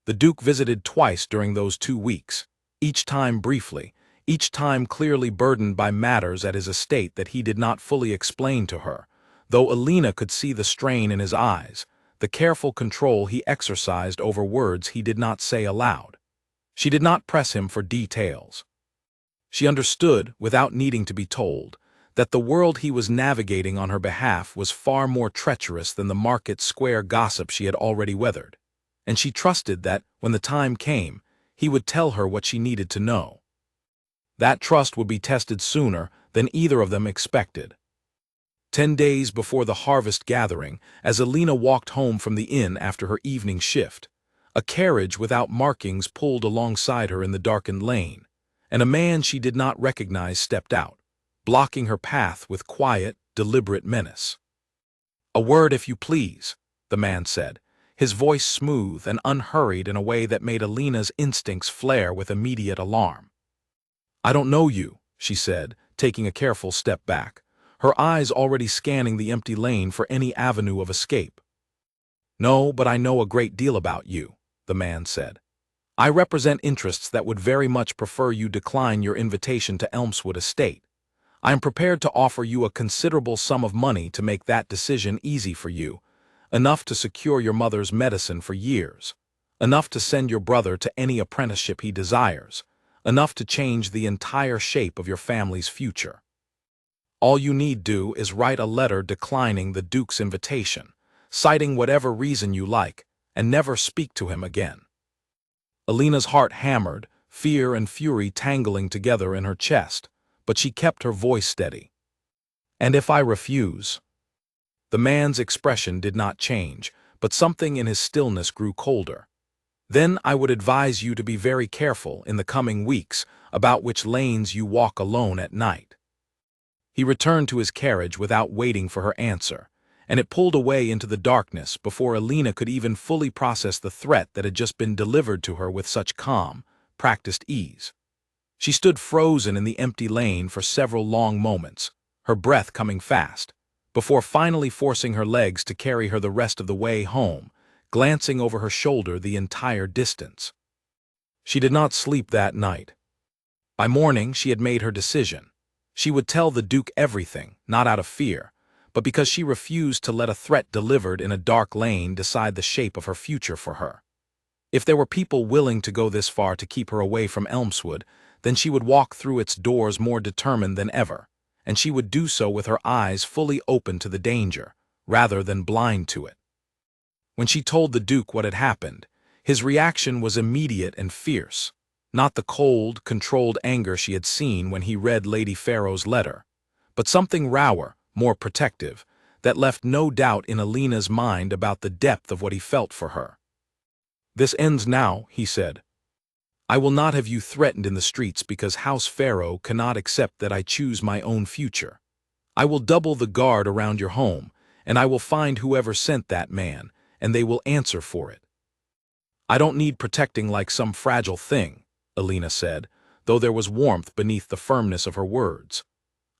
The Duke visited twice during those 2 weeks, each time briefly, each time clearly burdened by matters at his estate that he did not fully explain to her, though Alina could see the strain in his eyes, the careful control he exercised over words he did not say aloud. She did not press him for details. She understood, without needing to be told, that the world he was navigating on her behalf was far more treacherous than the market square gossip she had already weathered, and she trusted that, when the time came, he would tell her what she needed to know. That trust would be tested sooner than either of them expected. 10 days before the harvest gathering, as Alina walked home from the inn after her evening shift, a carriage without markings pulled alongside her in the darkened lane, and a man she did not recognize stepped out, blocking her path with quiet, deliberate menace. "A word, if you please," the man said, his voice smooth and unhurried in a way that made Alina's instincts flare with immediate alarm. "I don't know you," she said, taking a careful step back, her eyes already scanning the empty lane for any avenue of escape. "No, but I know a great deal about you," the man said. "I represent interests that would very much prefer you decline your invitation to Elmswood Estate. I am prepared to offer you a considerable sum of money to make that decision easy for you, enough to secure your mother's medicine for years, enough to send your brother to any apprenticeship he desires, enough to change the entire shape of your family's future. All you need do is write a letter declining the Duke's invitation, citing whatever reason you like, and never speak to him again. Alina's heart hammered, fear and fury tangling together in her chest, but she kept her voice steady. And if I refuse? The man's expression did not change, but something in his stillness grew colder. Then I would advise you to be very careful in the coming weeks about which lanes you walk alone at night. He returned to his carriage without waiting for her answer, and it pulled away into the darkness before Alina could even fully process the threat that had just been delivered to her with such calm, practiced ease. She stood frozen in the empty lane for several long moments, her breath coming fast, before finally forcing her legs to carry her the rest of the way home, glancing over her shoulder the entire distance. She did not sleep that night. By morning she had made her decision. She would tell the Duke everything, not out of fear, but because she refused to let a threat delivered in a dark lane decide the shape of her future for her. If there were people willing to go this far to keep her away from Elmswood, then she would walk through its doors more determined than ever, and she would do so with her eyes fully open to the danger, rather than blind to it. When she told the Duke what had happened, his reaction was immediate and fierce, not the cold, controlled anger she had seen when he read Lady Pharaoh's letter, but something rawer, more protective, that left no doubt in Alina's mind about the depth of what he felt for her. "This ends now," he said. "I will not have you threatened in the streets because House Pharaoh cannot accept that I choose my own future. I will double the guard around your home, and I will find whoever sent that man, and they will answer for it." "I don't need protecting like some fragile thing," Alina said, though there was warmth beneath the firmness of her words.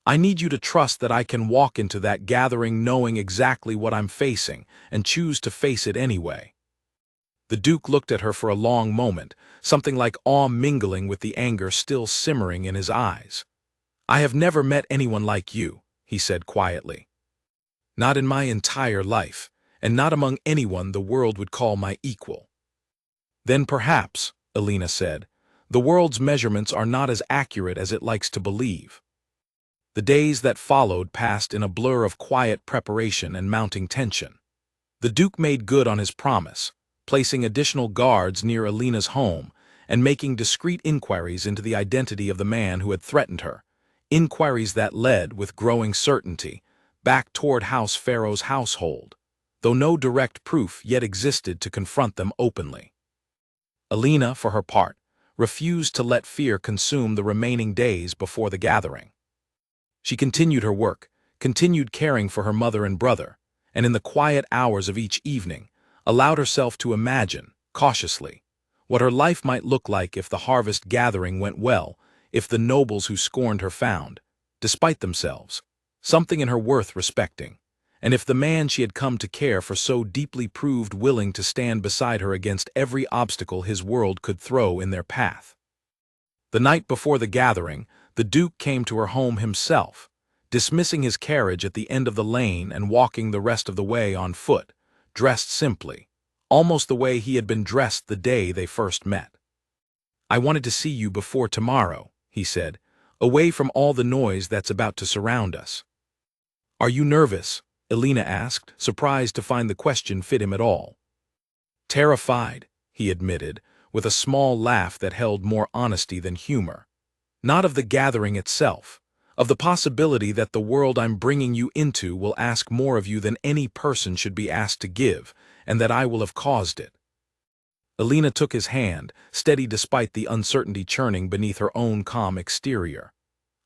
"I need you to trust that I can walk into that gathering knowing exactly what I'm facing and choose to face it anyway." The Duke looked at her for a long moment, something like awe mingling with the anger still simmering in his eyes. "I have never met anyone like you," he said quietly. "Not in my entire life, and not among anyone the world would call my equal." "Then perhaps," Alina said, "the world's measurements are not as accurate as it likes to believe." The days that followed passed in a blur of quiet preparation and mounting tension. The Duke made good on his promise, placing additional guards near Alina's home and making discreet inquiries into the identity of the man who had threatened her, inquiries that led, with growing certainty, back toward House Pharaoh's household, though no direct proof yet existed to confront them openly. Alina, for her part, refused to let fear consume the remaining days before the gathering. She continued her work, continued caring for her mother and brother, and in the quiet hours of each evening, allowed herself to imagine, cautiously, what her life might look like if the harvest gathering went well, if the nobles who scorned her found, despite themselves, something in her worth respecting, and if the man she had come to care for so deeply proved willing to stand beside her against every obstacle his world could throw in their path. The night before the gathering, the Duke came to her home himself, dismissing his carriage at the end of the lane and walking the rest of the way on foot, dressed simply, almost the way he had been dressed the day they first met. "I wanted to see you before tomorrow," he said, "away from all the noise that's about to surround us." "Are you nervous?" Alina asked, surprised to find the question fit him at all. "Terrified," he admitted, with a small laugh that held more honesty than humor. "Not of the gathering itself, of the possibility that the world I'm bringing you into will ask more of you than any person should be asked to give, and that I will have caused it." Alina took his hand, steady despite the uncertainty churning beneath her own calm exterior.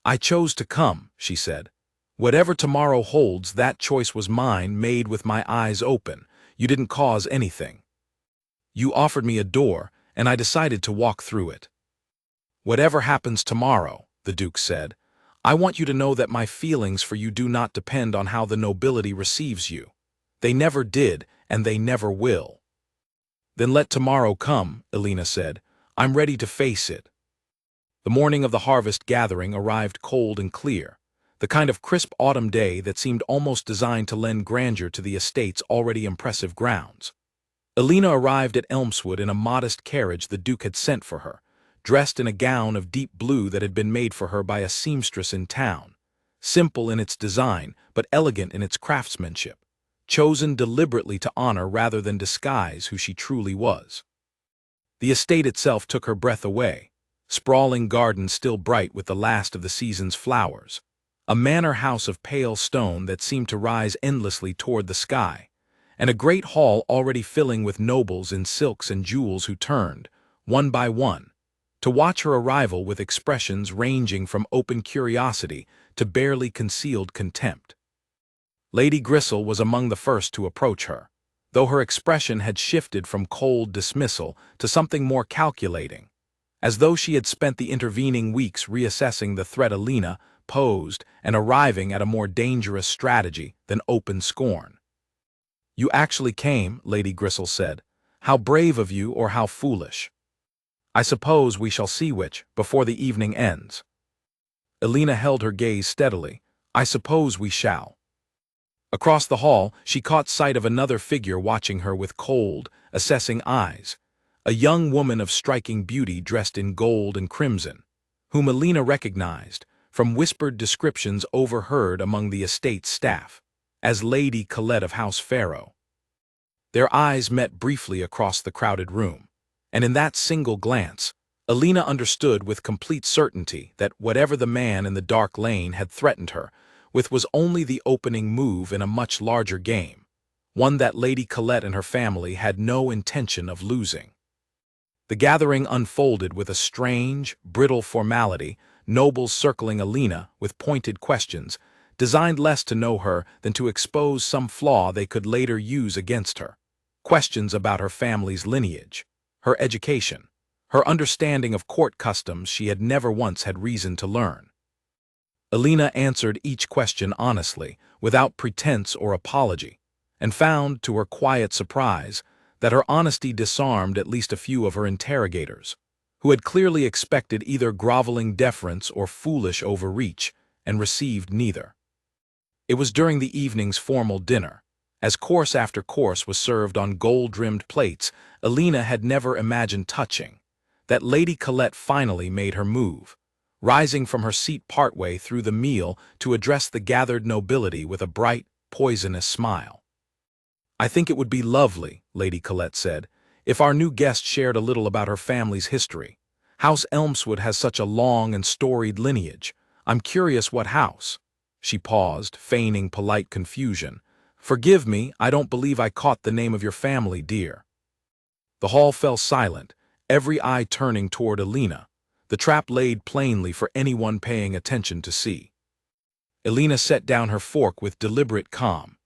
"I chose to come," she said. "Whatever tomorrow holds, that choice was mine, made with my eyes open. You didn't cause anything. You offered me a door, and I decided to walk through it." "Whatever happens tomorrow," the Duke said, "I want you to know that my feelings for you do not depend on how the nobility receives you. They never did, and they never will." "Then let tomorrow come," Alina said. "I'm ready to face it." The morning of the harvest gathering arrived cold and clear. the kind of crisp autumn day that seemed almost designed to lend grandeur to the estate's already impressive grounds. Elena arrived at Elmswood in a modest carriage the Duke had sent for her, dressed in a gown of deep blue that had been made for her by a seamstress in town, simple in its design but elegant in its craftsmanship, chosen deliberately to honor rather than disguise who she truly was. The estate itself took her breath away, sprawling gardens still bright with the last of the season's flowers, a manor house of pale stone that seemed to rise endlessly toward the sky, and a great hall already filling with nobles in silks and jewels who turned, one by one, to watch her arrival with expressions ranging from open curiosity to barely concealed contempt. Lady Gristle was among the first to approach her, though her expression had shifted from cold dismissal to something more calculating, as though she had spent the intervening weeks reassessing the threat Elena posed and arriving at a more dangerous strategy than open scorn. "You actually came," Lady Gristle said. "How brave of you, or how foolish. I suppose we shall see which, before the evening ends." Elena held her gaze steadily. "I suppose we shall." Across the hall, she caught sight of another figure watching her with cold, assessing eyes, a young woman of striking beauty dressed in gold and crimson, whom Elena recognized, from whispered descriptions overheard among the estate's staff, as Lady Colette of House Pharaoh. Their eyes met briefly across the crowded room, and in that single glance, Elena understood with complete certainty that whatever the man in the dark lane had threatened her with was only the opening move in a much larger game, one that Lady Colette and her family had no intention of losing. The gathering unfolded with a strange, brittle formality, nobles circling Elena with pointed questions, designed less to know her than to expose some flaw they could later use against her. Questions about her family's lineage, her education, her understanding of court customs she had never once had reason to learn. Elena answered each question honestly, without pretense or apology, and found, to her quiet surprise, that her honesty disarmed at least a few of her interrogators, who had clearly expected either groveling deference or foolish overreach, and received neither. It was during the evening's formal dinner, as course after course was served on gold-rimmed plates Elena had never imagined touching, that Lady Colette finally made her move, rising from her seat partway through the meal to address the gathered nobility with a bright, poisonous smile. "I think it would be lovely," Lady Colette said, "if our new guest shared a little about her family's history. House Elmswood has such a long and storied lineage. I'm curious what house." She paused, feigning polite confusion. "Forgive me, I don't believe I caught the name of your family, dear." The hall fell silent, every eye turning toward Elena, the trap laid plainly for anyone paying attention to see. Elena set down her fork with deliberate calm.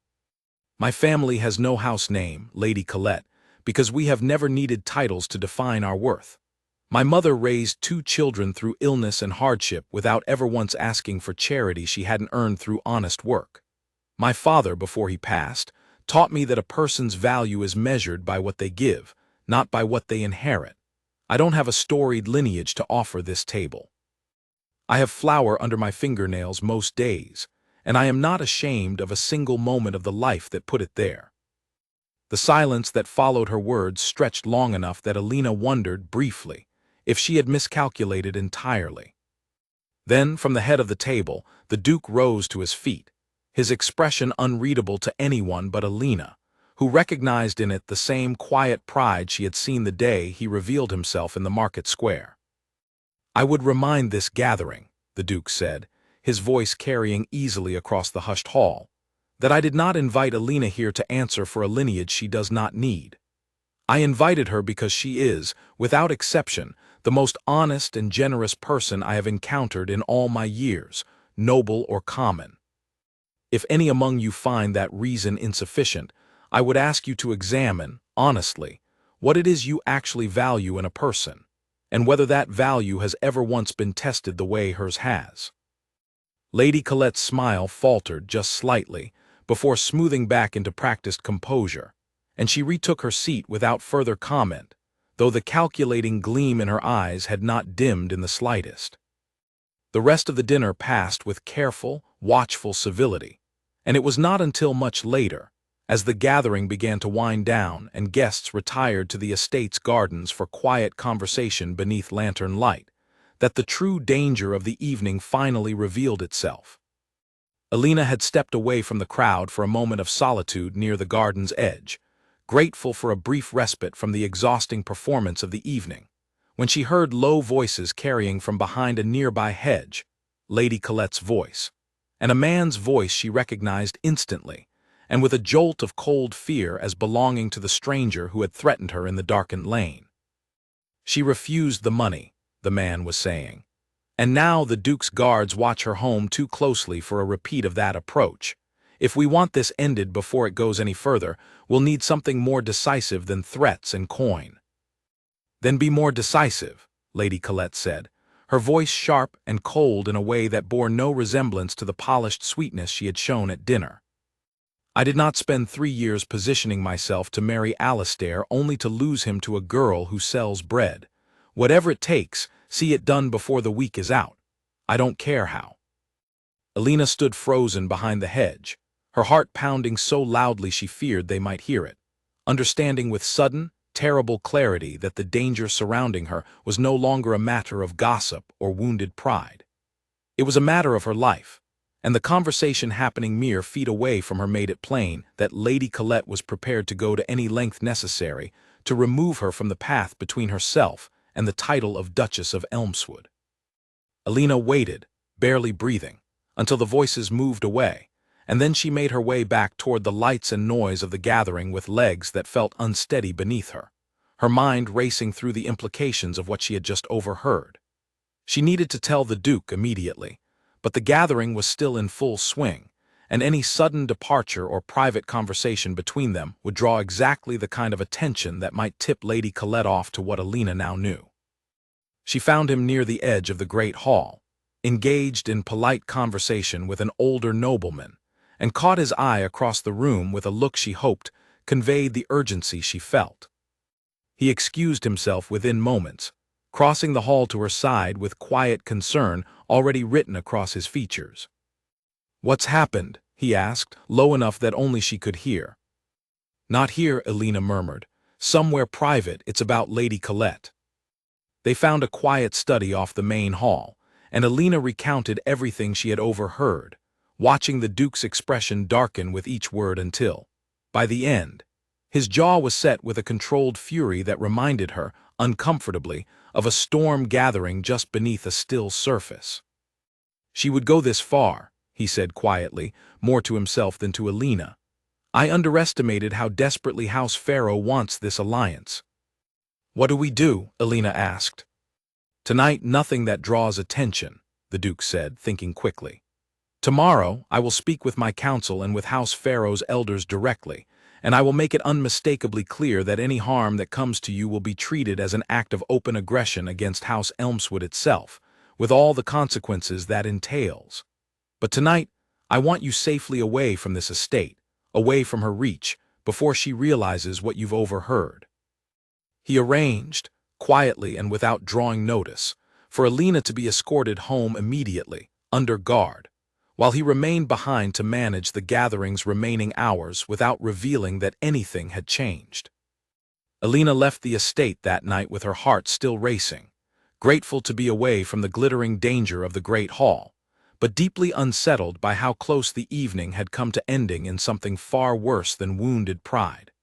"My family has no house name, Lady Colette, because we have never needed titles to define our worth. My mother raised 2 children through illness and hardship without ever once asking for charity she hadn't earned through honest work. My father, before he passed, taught me that a person's value is measured by what they give, not by what they inherit. I don't have a storied lineage to offer this table. I have flour under my fingernails most days, and I am not ashamed of a single moment of the life that put it there." The silence that followed her words stretched long enough that Elena wondered, briefly, if she had miscalculated entirely. Then, from the head of the table, the Duke rose to his feet, his expression unreadable to anyone but Elena, who recognized in it the same quiet pride she had seen the day he revealed himself in the market square. "I would remind this gathering," the Duke said, his voice carrying easily across the hushed hall, "that I did not invite Elena here to answer for a lineage she does not need. I invited her because she is, without exception, the most honest and generous person I have encountered in all my years, noble or common. If any among you find that reason insufficient, I would ask you to examine, honestly, what it is you actually value in a person, and whether that value has ever once been tested the way hers has." Lady Colette's smile faltered just slightly before smoothing back into practiced composure, and she retook her seat without further comment, though the calculating gleam in her eyes had not dimmed in the slightest. The rest of the dinner passed with careful, watchful civility, and it was not until much later, as the gathering began to wind down and guests retired to the estate's gardens for quiet conversation beneath lantern light, that the true danger of the evening finally revealed itself. Alina had stepped away from the crowd for a moment of solitude near the garden's edge, grateful for a brief respite from the exhausting performance of the evening, when she heard low voices carrying from behind a nearby hedge, Lady Colette's voice, and a man's voice she recognized instantly, and with a jolt of cold fear as belonging to the stranger who had threatened her in the darkened lane. She refused the money, the man was saying, and now the Duke's guards watch her home too closely for a repeat of that approach. If we want this ended before it goes any further, we'll need something more decisive than threats and coin. Then be more decisive, Lady Colette said, her voice sharp and cold in a way that bore no resemblance to the polished sweetness she had shown at dinner. I did not spend 3 years positioning myself to marry Alistair only to lose him to a girl who sells bread. Whatever it takes, see it done before the week is out. I don't care how. Alina stood frozen behind the hedge, her heart pounding so loudly she feared they might hear it, understanding with sudden, terrible clarity that the danger surrounding her was no longer a matter of gossip or wounded pride. It was a matter of her life, and the conversation happening mere feet away from her made it plain that Lady Colette was prepared to go to any length necessary to remove her from the path between herself and the title of Duchess of Elmswood. Alina waited, barely breathing, until the voices moved away, and then she made her way back toward the lights and noise of the gathering with legs that felt unsteady beneath her mind racing through the implications of what she had just overheard. She needed to tell the Duke immediately, but the gathering was still in full swing, and any sudden departure or private conversation between them would draw exactly the kind of attention that might tip Lady Colette off to what Alina now knew. She found him near the edge of the great hall, engaged in polite conversation with an older nobleman, and caught his eye across the room with a look she hoped conveyed the urgency she felt. He excused himself within moments, crossing the hall to her side with quiet concern already written across his features. "What's happened?" he asked, low enough that only she could hear. "Not here," Alina murmured. "Somewhere private. It's about Lady Colette." They found a quiet study off the main hall, and Alina recounted everything she had overheard, watching the Duke's expression darken with each word until, by the end, his jaw was set with a controlled fury that reminded her, uncomfortably, of a storm gathering just beneath a still surface. "She would go this far," he said quietly, more to himself than to Alina. "I underestimated how desperately House Pharaoh wants this alliance." "What do we do?" Alina asked. "Tonight nothing that draws attention," the Duke said, thinking quickly. "Tomorrow I will speak with my council and with House Pharaoh's elders directly, and I will make it unmistakably clear that any harm that comes to you will be treated as an act of open aggression against House Elmswood itself, with all the consequences that entails. But tonight, I want you safely away from this estate, away from her reach, before she realizes what you've overheard." He arranged, quietly and without drawing notice, for Alina to be escorted home immediately, under guard, while he remained behind to manage the gathering's remaining hours without revealing that anything had changed. Alina left the estate that night with her heart still racing, grateful to be away from the glittering danger of the great hall, but deeply unsettled by how close the evening had come to ending in something far worse than wounded pride.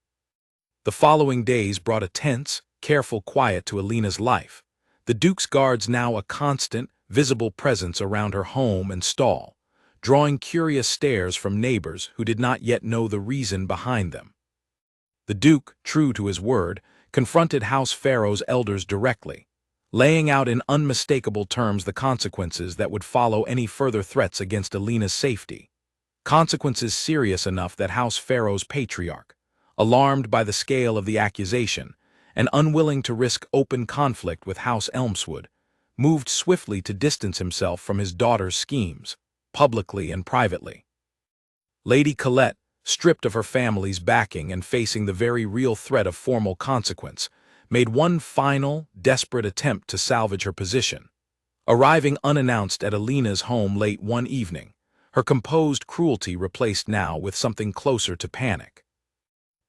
The following days brought a tense, careful quiet to Alina's life, the Duke's guards now a constant, visible presence around her home and stall, drawing curious stares from neighbors who did not yet know the reason behind them. The Duke, true to his word, confronted House Pharaoh's elders directly, laying out in unmistakable terms the consequences that would follow any further threats against Alina's safety. Consequences serious enough that House Pharaoh's patriarch, alarmed by the scale of the accusation, and unwilling to risk open conflict with House Elmswood, moved swiftly to distance himself from his daughter's schemes, publicly and privately. Lady Colette, stripped of her family's backing and facing the very real threat of formal consequence, made one final, desperate attempt to salvage her position, Arriving unannounced at Alina's home late one evening, her composed cruelty replaced now with something closer to panic.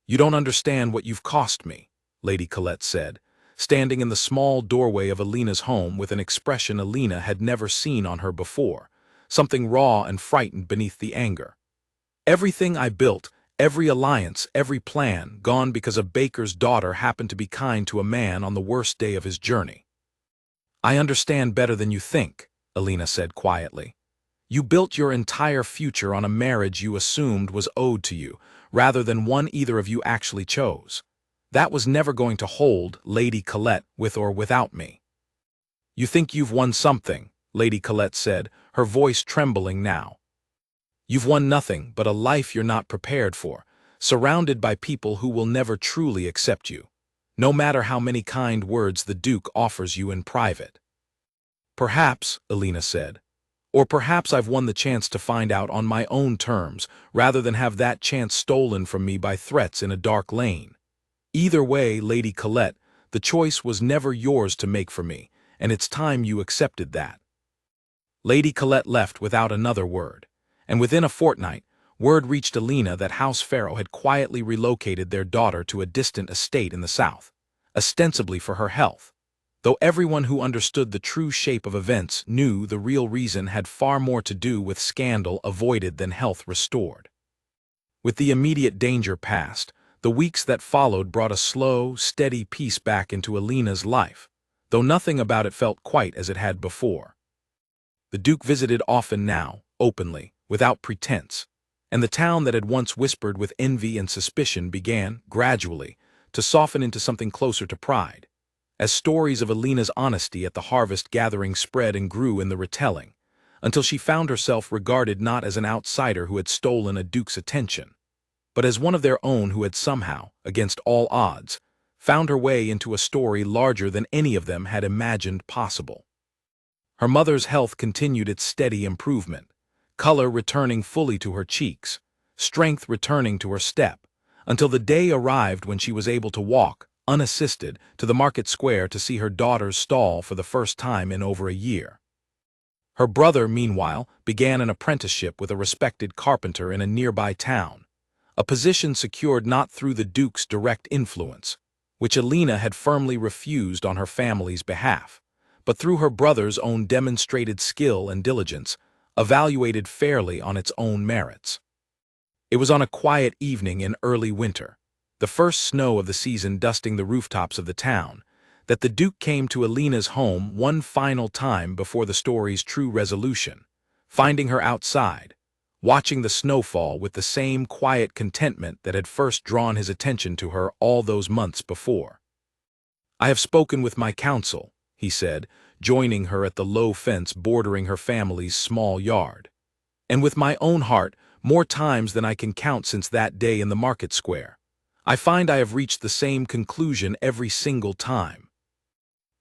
"You don't understand what you've cost me," Lady Colette said, standing in the small doorway of Alina's home with an expression Alina had never seen on her before, something raw and frightened beneath the anger. "Everything I built, every alliance, every plan, gone because a baker's daughter happened to be kind to a man on the worst day of his journey." "I understand better than you think," Alina said quietly. "You built your entire future on a marriage you assumed was owed to you, rather than one either of you actually chose. That was never going to hold, Lady Colette, with or without me." "You think you've won something," Lady Colette said, her voice trembling now. "You've won nothing but a life you're not prepared for, surrounded by people who will never truly accept you, no matter how many kind words the Duke offers you in private." "Perhaps," Alina said, "or perhaps I've won the chance to find out on my own terms, rather than have that chance stolen from me by threats in a dark lane. Either way, Lady Colette, the choice was never yours to make for me, and it's time you accepted that." Lady Colette left without another word, and within a fortnight, word reached Alina that House Farrow had quietly relocated their daughter to a distant estate in the south, ostensibly for her health, though everyone who understood the true shape of events knew the real reason had far more to do with scandal avoided than health restored. With the immediate danger past, the weeks that followed brought a slow, steady peace back into Alina's life, though nothing about it felt quite as it had before. The Duke visited often now, openly, without pretense, and the town that had once whispered with envy and suspicion began, gradually, to soften into something closer to pride, as stories of Alina's honesty at the harvest gathering spread and grew in the retelling, until she found herself regarded not as an outsider who had stolen a duke's attention, but as one of their own who had somehow, against all odds, found her way into a story larger than any of them had imagined possible. Her mother's health continued its steady improvement, color returning fully to her cheeks, strength returning to her step, until the day arrived when she was able to walk, unassisted, to the market square to see her daughter's stall for the first time in over a year. Her brother, meanwhile, began an apprenticeship with a respected carpenter in a nearby town, a position secured not through the Duke's direct influence, which Alina had firmly refused on her family's behalf, but through her brother's own demonstrated skill and diligence, evaluated fairly on its own merits. It was on a quiet evening in early winter, the first snow of the season dusting the rooftops of the town, that the Duke came to Alina's home one final time before the story's true resolution, finding her outside, watching the snowfall with the same quiet contentment that had first drawn his attention to her all those months before. "I have spoken with my council," he said, joining her at the low fence bordering her family's small yard, "and with my own heart, more times than I can count since that day in the market square, I find I have reached the same conclusion every single time."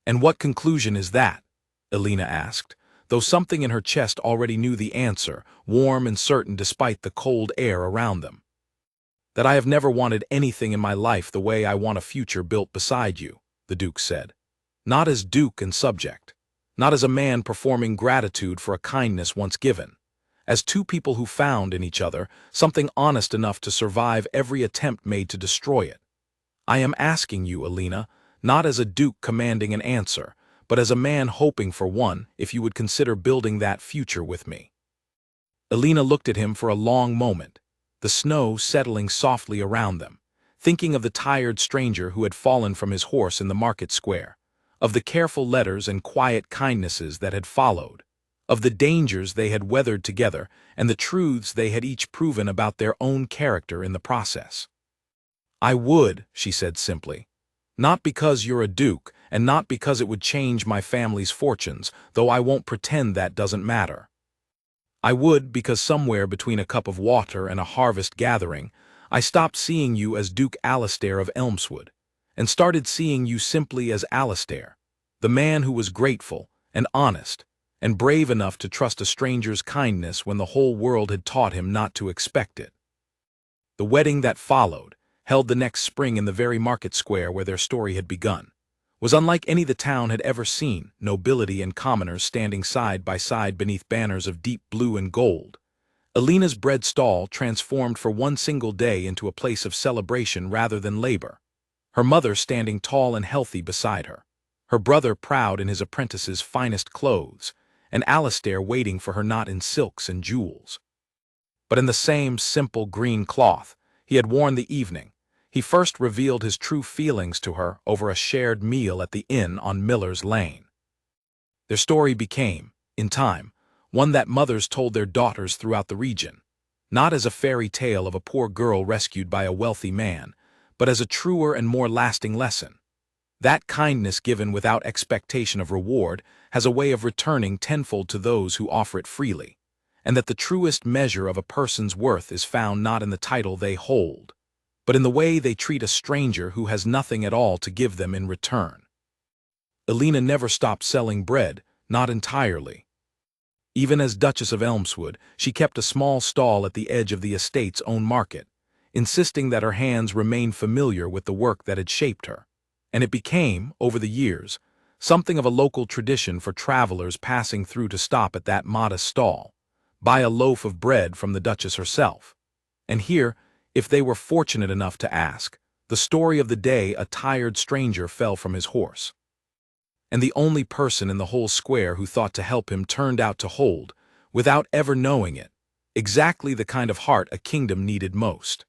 "And what conclusion is that?" Alina asked, though something in her chest already knew the answer, warm and certain despite the cold air around them. "That I have never wanted anything in my life the way I want a future built beside you," the Duke said. "Not as Duke and subject, not as a man performing gratitude for a kindness once given, as two people who found in each other something honest enough to survive every attempt made to destroy it. I am asking you, Alina, not as a Duke commanding an answer, but as a man hoping for one, if you would consider building that future with me." Alina looked at him for a long moment, the snow settling softly around them, thinking of the tired stranger who had fallen from his horse in the market square, of the careful letters and quiet kindnesses that had followed, of the dangers they had weathered together and the truths they had each proven about their own character in the process. "I would," she said simply, "not because you're a duke, and not because it would change my family's fortunes, though I won't pretend that doesn't matter. I would because somewhere between a cup of water and a harvest gathering, I stopped seeing you as Duke Alastair of Elmswood, and started seeing you simply as Alastair, the man who was grateful and honest and brave enough to trust a stranger's kindness when the whole world had taught him not to expect it." The wedding that followed, held the next spring in the very market square where their story had begun, was unlike any the town had ever seen, nobility and commoners standing side by side beneath banners of deep blue and gold. Alina's bread stall transformed for one single day into a place of celebration rather than labor. Her mother standing tall and healthy beside her, her brother proud in his apprentice's finest clothes, and Alistair waiting for her not in silks and jewels, but in the same simple green cloth he had worn the evening. He first revealed his true feelings to her over a shared meal at the inn on Miller's Lane. Their story became, in time, one that mothers told their daughters throughout the region, not as a fairy tale of a poor girl rescued by a wealthy man, but as a truer and more lasting lesson. That kindness given without expectation of reward has a way of returning tenfold to those who offer it freely, and that the truest measure of a person's worth is found not in the title they hold, but in the way they treat a stranger who has nothing at all to give them in return. Alina never stopped selling bread, not entirely. Even as Duchess of Elmswood, she kept a small stall at the edge of the estate's own market, insisting that her hands remain familiar with the work that had shaped her, and it became, over the years, something of a local tradition for travelers passing through to stop at that modest stall, buy a loaf of bread from the Duchess herself, and hear, if they were fortunate enough to ask, the story of the day a tired stranger fell from his horse, and the only person in the whole square who thought to help him turned out to hold, without ever knowing it, exactly the kind of heart a kingdom needed most.